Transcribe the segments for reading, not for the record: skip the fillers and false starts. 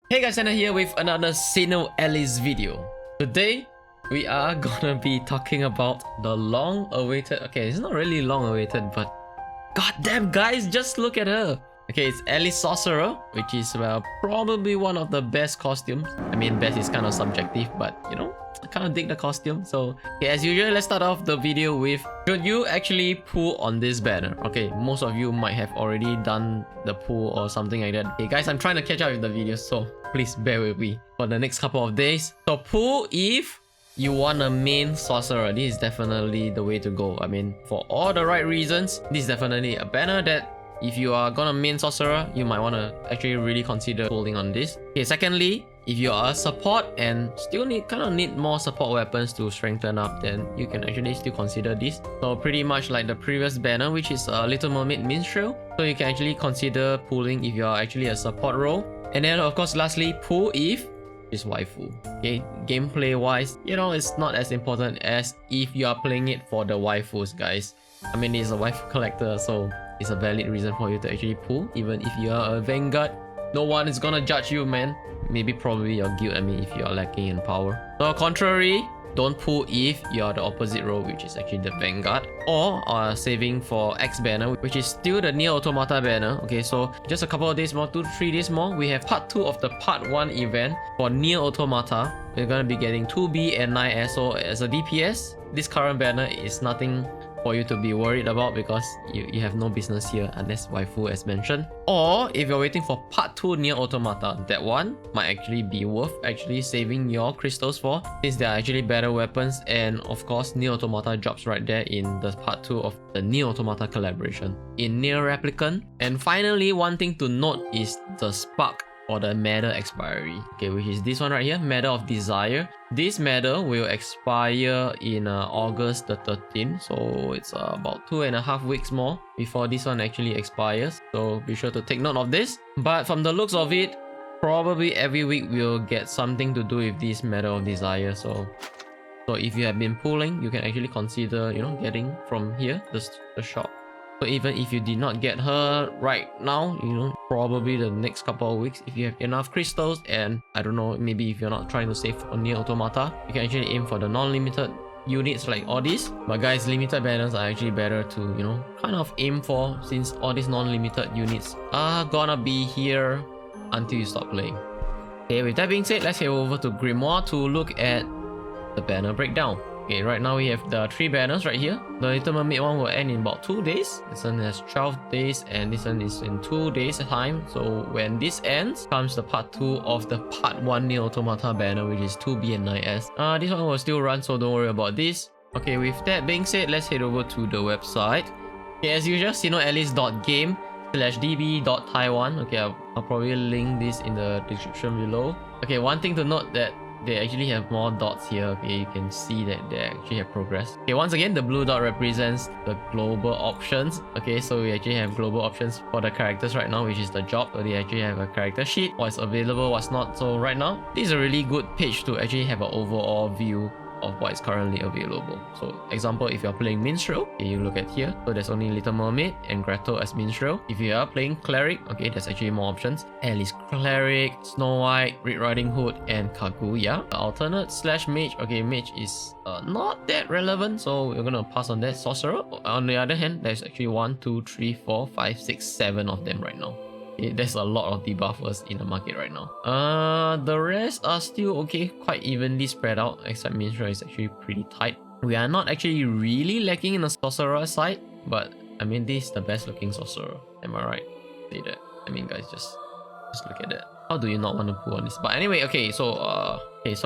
Hey guys, Tanna here with another SINoALICE video. Today, we are gonna be talking about the long-awaited... Okay, it's not really long-awaited, but... goddamn guys, just look at her! Okay, it's Alice Sorcerer, which is probably one of the best costumes. I mean, best is kind of subjective, but you know, I kind of dig the costume. So, okay, as usual, let's start off the video with, should you actually pull on this banner? Okay, most of you might have already done the pull or something like that. Okay, guys, I'm trying to catch up with the videos, so please bear with me for the next couple of days. So, pull if you want a main sorcerer. This is definitely the way to go. I mean, for all the right reasons, this is definitely a banner that if you are gonna main sorcerer, you might want to actually really consider pulling on this. Okay, secondly, if you are a support and still need more support weapons to strengthen up, then you can actually still consider this. So pretty much like the previous banner, which is a Little Mermaid Minstrel. So you can actually consider pulling if you are actually a support role. And then of course lastly, pull if is waifu. Okay, gameplay wise, you know, it's not as important as if you are playing it for the waifus, guys. I mean, it's a waifu collector, so it's a valid reason for you to actually pull. Even if you are a vanguard, no one is gonna judge you, man. Maybe probably your guild, I mean, if you are lacking in power. So contrary, don't pull if you are the opposite role, which is actually the vanguard, or saving for X banner, which is still the Nier Automata banner. Okay, so just a couple of days more, 2-3 days more, we have part 2 of the part 1 event for Nier Automata. We're gonna be getting 2B and 9S. So as a DPS, this current banner is nothing for you to be worried about because you have no business here unless waifu as mentioned. Or if you're waiting for part 2 Nier Automata, that one might actually be worth actually saving your crystals for, since they are actually better weapons. And of course, Nier Automata drops right there in the part 2 of the Nier Automata collaboration in Nier Replicant. And finally, one thing to note is the spark or the medal expiry, okay, which is this one right here, Medal of Desire. This medal will expire in August the 13th, so it's about 2.5 weeks more before this one actually expires, so be sure to take note of this. But from the looks of it, probably every week we'll get something to do with this Medal of Desire. So if you have been pulling, you can actually consider, you know, getting from here, the shop. So even if you did not get her right now, you know, probably the next couple of weeks, if you have enough crystals, and I don't know, maybe if you're not trying to save on Nier Automata, you can actually aim for the non-limited units like all these. But guys, limited banners are actually better to, you know, kind of aim for, since all these non-limited units are gonna be here until you stop playing. Okay, with that being said, let's head over to Grimoire to look at the banner breakdown. Okay, right now we have the 3 banners right here. The Little Mermaid one will end in about 2 days. This one has 12 days and this one is in 2 days time. So when this ends, comes the part 2 of the part 1 Nier Automata banner, which is 2B and 9S. This one will still run, so don't worry about this. Okay, with that being said, let's head over to the website. Okay, as usual, sinoalice.game/db.taiwan. Okay, I'll probably link this in the description below. Okay, one thing to note that they actually have more dots here. Okay, you can see that they actually have progress. Okay, once again, the blue dot represents the global options. Okay, so we actually have global options for the characters right now, which is the job. So they actually have a character sheet, what's available, what's not. So right now, this is a really good page to actually have an overall view of what is currently available. So example, if you're playing Minstrel, okay, you look at here, so there's only Little Mermaid and Gretel as Minstrel. If you are playing Cleric, okay, there's actually more options. Alice Cleric, Snow White, Red Riding Hood, and Kaguya. Alternate / Mage, okay, Mage is not that relevant, so we're gonna pass on that. Sorcerer, on the other hand, there's actually 1, 2, 3, 4, 5, 6, 7 of them right now. Okay, there's a lot of debuffers in the market right now. The rest are still okay, quite evenly spread out, except Minstrel is actually pretty tight. We are not actually really lacking in the Sorcerer side, but I mean, this is the best looking Sorcerer. Am I right? Say that. I mean, guys, just look at that. How do you not want to pull on this? But anyway, okay, so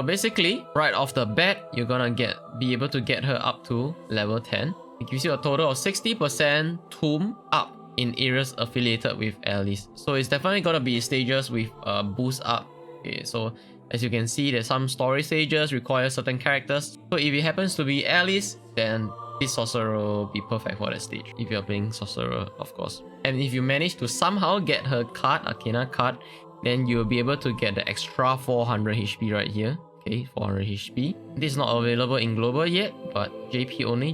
basically, right off the bat, you're gonna be able to get her up to level 10. It gives you a total of 60% tomb up in areas affiliated with Alice. So it's definitely gonna be stages with boost up. Okay, so as you can see, there's some story stages require certain characters. So if it happens to be Alice, then this Sorcerer will be perfect for that stage. If you're playing Sorcerer, of course. And if you manage to somehow get her card, Arcana card, then you'll be able to get the extra 400 HP right here. Okay, 400 HP. This is not available in global yet, but JP only.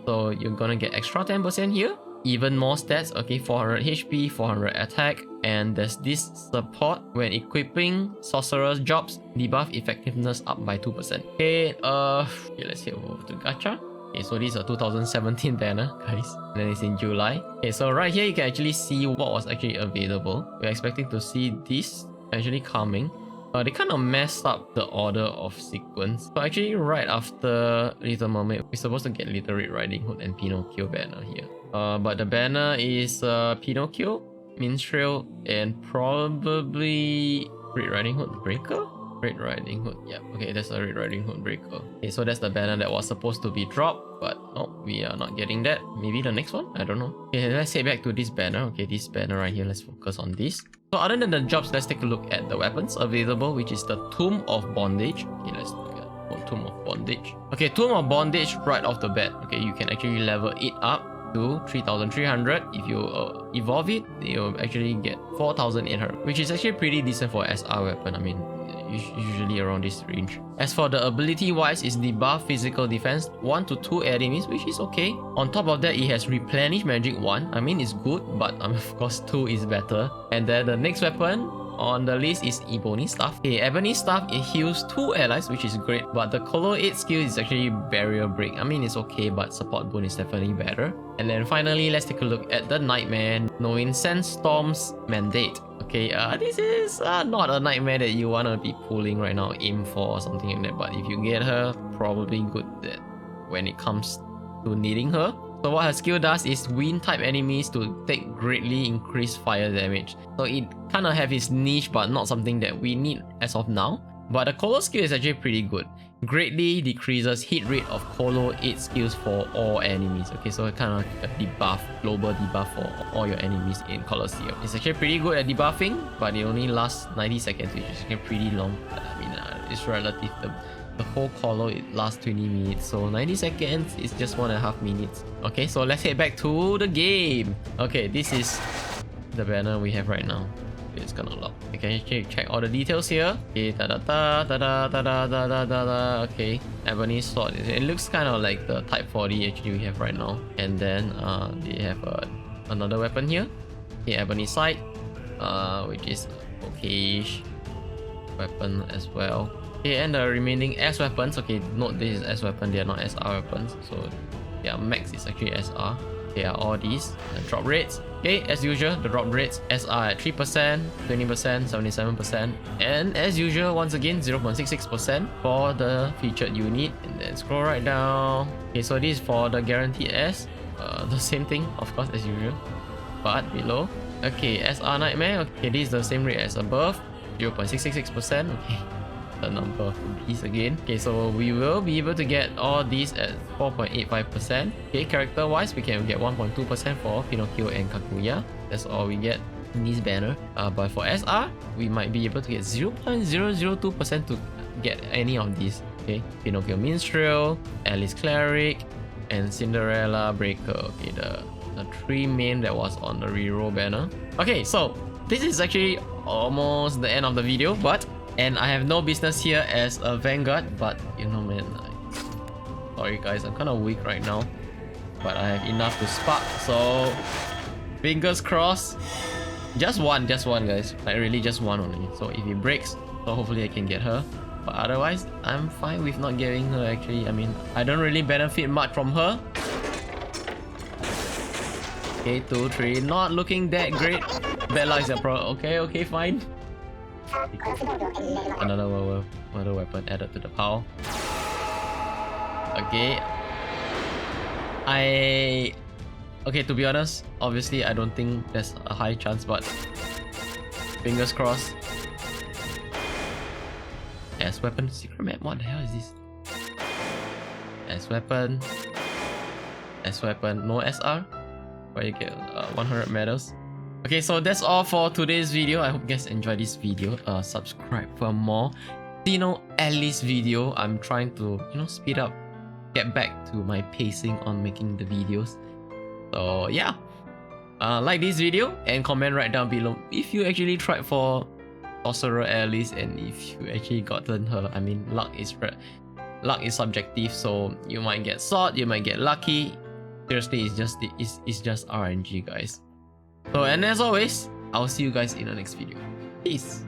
So you're gonna get extra 10% here. even more stats. Okay, 400 HP, 400 attack, and there's this support. When equipping Sorcerer's jobs, debuff effectiveness up by 2%. Okay, let's head over to Gacha. Okay, so this is a 2017 banner, guys. And then it's in July. Okay, so right here you can actually see what was actually available. We're expecting to see this actually coming. They kind of messed up the order of sequence. So actually right after Little Mermaid, we're supposed to get Little Red Riding Hood and Pinocchio banner here. But the banner is Pinocchio, Minstrel, and probably Red Riding Hood Breaker? Red Riding Hood, yeah, okay, that's a Red Riding Hood Breaker. Okay, so that's the banner that was supposed to be dropped, but no, we are not getting that. Maybe the next one? I don't know. Okay, let's head back to this banner. Okay, this banner right here, let's focus on this. So other than the jobs, let's take a look at the weapons available, which is the Tomb of Bondage. Okay, let's look at Tomb of Bondage. Okay, Tomb of Bondage right off the bat. Okay, you can actually level it up to 3300. If you evolve it, you'll actually get 4800, which is actually pretty decent for SR weapon. I mean, usually around this range. As for the ability wise, it's debuff physical defense 1 to 2 enemies, which is okay. On top of that, it has replenish magic 1. I mean, it's good, but of course 2 is better. And then the next weapon on the list is Ebony Staff. Okay, Ebony Staff, it heals 2 allies, which is great, but the Colo 8 skill is actually Barrier Break. I mean, it's okay, but support boon is definitely better. And then finally, let's take a look at the Nightmare, knowing Sandstorm's Mandate. Okay, this is not a nightmare that you want to be pulling right now, aim for or something like that, but if you get her, probably good that when it comes to needing her. So what her skill does is wind type enemies to take greatly increased fire damage. So it kind of have its niche, but not something that we need as of now. But the Colo skill is actually pretty good. Greatly decreases hit rate of Colo 8 skills for all enemies. Okay, so it kind of like a debuff, global debuff for all your enemies in Colosseum. It's actually pretty good at debuffing, but it only lasts 90 seconds, which is actually pretty long. But I mean, it's relative. The whole Colo, it lasts 20 minutes, so 90 seconds is just 1.5 minutes. Okay, so let's head back to the game. Okay, this is the banner we have right now. It's gonna lock. Okay, check all the details here. Okay, okay, Ebony Sword. It looks kind of like the Type 40 actually we have right now. And then they have another weapon here. Okay, Ebony Sight, which is okay-ish weapon as well. Okay, and the remaining S weapons. Okay, note this is S weapon. They are not SR weapons. So their max is actually SR. They are all these. The drop rates. Okay, as usual, the drop rates SR at 3%, 20%, 77%, and as usual, once again, 0.66% for the featured unit. And then scroll right down. Okay, so this is for the guaranteed S. The same thing, of course, as usual, but below. Okay, SR Nightmare. Okay, this is the same rate as above, 0.666%. Okay, the number of these again. Okay, so we will be able to get all these at 4.85%. Okay, character wise, we can get 1.2% for Pinocchio and Kaguya. That's all we get in this banner. But for SR, we might be able to get 0.002% to get any of these. Okay, Pinocchio Minstrel, Alice Cleric, and Cinderella Breaker. Okay, the 3 main that was on the reroll banner. Okay, so this is actually almost the end of the video, and I have no business here as a Vanguard, but you know, man, sorry guys, I'm kind of weak right now, but I have enough to spark, so fingers crossed. Just one guys, like really just one only. So if it breaks, so hopefully I can get her, but otherwise I'm fine with not getting her actually. I mean, I don't really benefit much from her. Okay, 2, 3, not looking that great. Bad luck is a pro. Okay, fine. Another weapon added to the pile. Okay. Okay, to be honest, obviously I don't think there's a high chance, but fingers crossed. S weapon, secret map, what the hell is this? S weapon, no SR, where you get 100 medals. Okay, so that's all for today's video. I hope you guys enjoyed this video. Subscribe for more SINoALICE video. I'm trying to, speed up, get back to my pacing on making the videos. So yeah, like this video and comment right down below if you actually tried for Sorcerer Alice and if you actually gotten her. I mean, luck is subjective, so you might get sword, you might get lucky. Seriously, it's just RNG, guys. So, and as always, I'll see you guys in the next video. Peace.